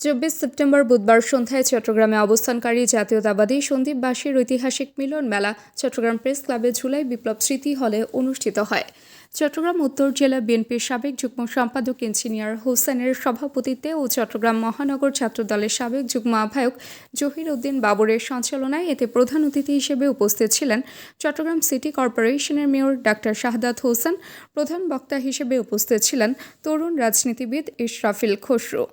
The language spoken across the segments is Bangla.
24 সেপ্টেম্বর বুধবার সন্ধ্যায় চট্টগ্রামে অবস্থানকারী জাতীয়তাবাদী সন্দীপবাসীর ঐতিহাসিক মিলন মেলা চট্টগ্রাম প্রেস ক্লাবে জুলাই বিপ্লব স্মৃতি হলে অনুষ্ঠিত হয়। চট্টগ্রাম উত্তর জেলা বিএনপির সাবেক যুগ্ম সম্পাদক ইঞ্জিনিয়ার হোসেনের সভাপতিত্বে ও চট্টগ্রাম মহানগর ছাত্রদলের সাবেক যুগ্ম আহ্বায়ক জহির উদ্দিন বাবরের সঞ্চালনায় এতে প্রধান অতিথি হিসেবে উপস্থিত ছিলেন চট্টগ্রাম সিটি কর্পোরেশনের মেয়র ডাক্তার শাহাদাত হোসেন। প্রধান বক্তা হিসেবে উপস্থিত ছিলেন তরুণ রাজনীতিবিদ ইশরাফিল খসরু।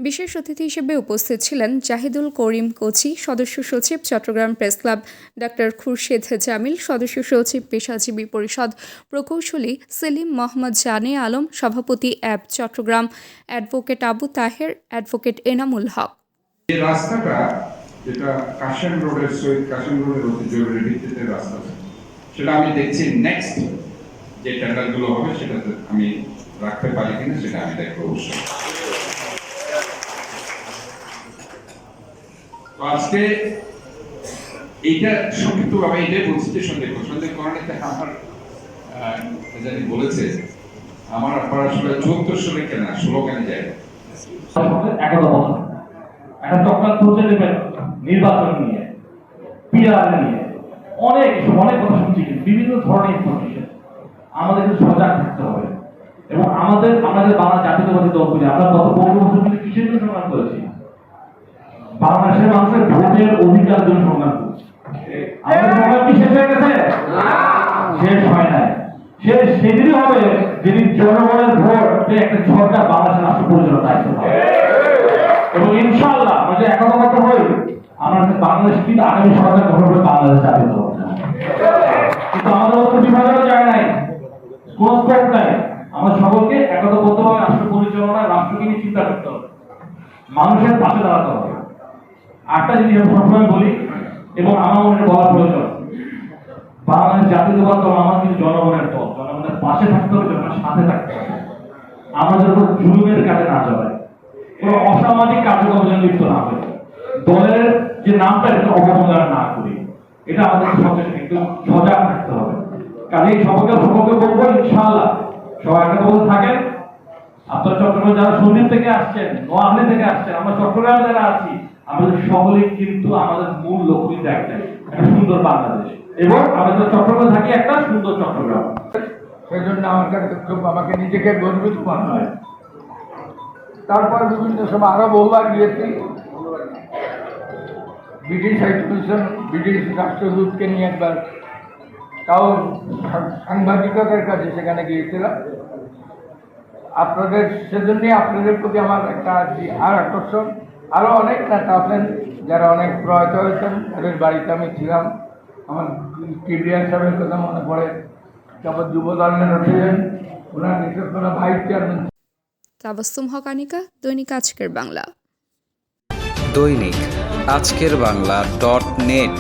বিশেষ অতিথি হিসেবে উপস্থিত ছিলেন জাহিদুল করিম কোচি, সদস্য সচিব Chattogram press club doctor Khurshed Jamil, সদস্য সচিব পেশাজীবী পরিষদ প্রকৌশলী সেলিম মোহাম্মদ জানে আলম, সভাপতি অ্যাব চট্টগ্রাম অ্যাডভোকেট আবু তাহের, অ্যাডভোকেট এনামুল হক। এই রাস্তাটা যেটা কাশিম রোডের সৈয়দ কাশিম রোডের অতি জরুরি ভিত্তিতে রাস্তা, সেটা আমি দেখছি নেক্সট যে টেন্ডারগুলো হবে সেটাতে আমি রাখতে পারি কিনা সেটা আমি দেখবো অবশ্যই। তো আজকে এইটা সংক্ষিপ্তভাবে এটাই বলছি যে সন্দেহ করানিতে আমার জানি বলেছে আমার আপনার আসলে 74 সালে কেনা 16 কেনা যায় একটা চক্রান্ত হচ্ছে নির্বাচন নিয়ে, পিআর নিয়ে অনেক কথা শুনছি, বিভিন্ন ধরনের ইনফরমেশন। আমাদের কিন্তু সজাগ থাকতে হবে এবং আমাদের বাংলা জাতীয়তাবাদী দলগুলি আমরা গত 15 বছর ধরে কিসের জন্য সংগ্রাম করেছি? বাংলাদেশের মানুষের ভোটের অধিকার জন্য সংগ্রাম করেছি। আমাদের সংগ্রাম কি শেষ হয়ে গেছে? শেষ হয় নাই। শেষ সেদিনই হবে যেদিন জনগণের ভোট একটা সরকার বাংলাদেশের রাষ্ট্র পরিচালনার দায়িত্ব পাবে। এবং ইনশাআল্লাহ আমরা যে একতাবদ্ধ হই, আমরা বাংলাদেশ কিন্তু আগামী সরকার গঠন করে বাংলাদেশ জাতীয় দল। কিন্তু আমাদের মধ্যে বিভাজনও যায় নাই, কোন স্কোপ নাই। আমরা সকলকে একতাবদ্ধভাবে রাষ্ট্র পরিচালনায় রাষ্ট্রকে নিয়ে চিন্তা করতে হবে, মানুষের পাশে দাঁড়াতে হবে। আরেকটা জিনিস আমি সবসময় বলি এবং আমার মনে বলার প্রয়োজন, বাংলাদেশ জাতীয়তাবাদ দল আমার কিন্তু জনগণের দল। জনগণের পাশে থাকতে হবে, জনগণের সাথে থাকতে হবে। আমরা যখন জুলুমের কাজে না যাই, কোন অসামাজিক কার্যক্রমে লিপ্ত না হয়, দলের যে নামটা এটা অবমূল্যায়ন না করি, এটা আমাদের সবচেয়ে একটু সজাগ থাকতে হবে। কাজে সকলকে বলবো ইনশাআল্লাহ সবাই একটা বলতে থাকেন। আপনার চট্টগ্রামে যারা সন্দ্বীপ থেকে আসছেন, নোয়াখালী থেকে আসছেন, আমরা চট্টগ্রামে যারা আছি, আমাদের সকলেই কিন্তু আমাদের মূল লক্ষ্য কিন্তু একটাই, একটা সুন্দর বাংলাদেশ এবং আমাদের চট্টগ্রামে থাকি একটা সুন্দর চট্টগ্রাম। সেই জন্য আমার কাছে খুব আমাকে নিজেকে গর্বিত মনে হয়। তারপর বিভিন্ন সময় আরো বহুবার গিয়েছি, ব্রিটিশ হাইকমিশন, ব্রিটিশ রাষ্ট্রদূতকে নিয়ে একবার, তাও সাংবাদিকতার কাছে সেখানে গিয়েছিলাম। আপনাদের সেজন্যই আপনাদের প্রতি আমার একটা আর আকর্ষণ। আরও অনেক নেতা আছেন যারা অনেক প্রয়াত হয়েছেন, তাদের বাড়িতে আমি ছিলাম। আমার কিবরিয়া সাহেবের কথা মনে পড়ে, তারপর যুব দল নেতা ছিলেন, ওনার বিশেষ করে ভাইস চেয়ারম্যান। তাবাসসুম হক আনিকা, দৈনিক আজকের বাংলা। দৈনিক আজকের বাংলা .net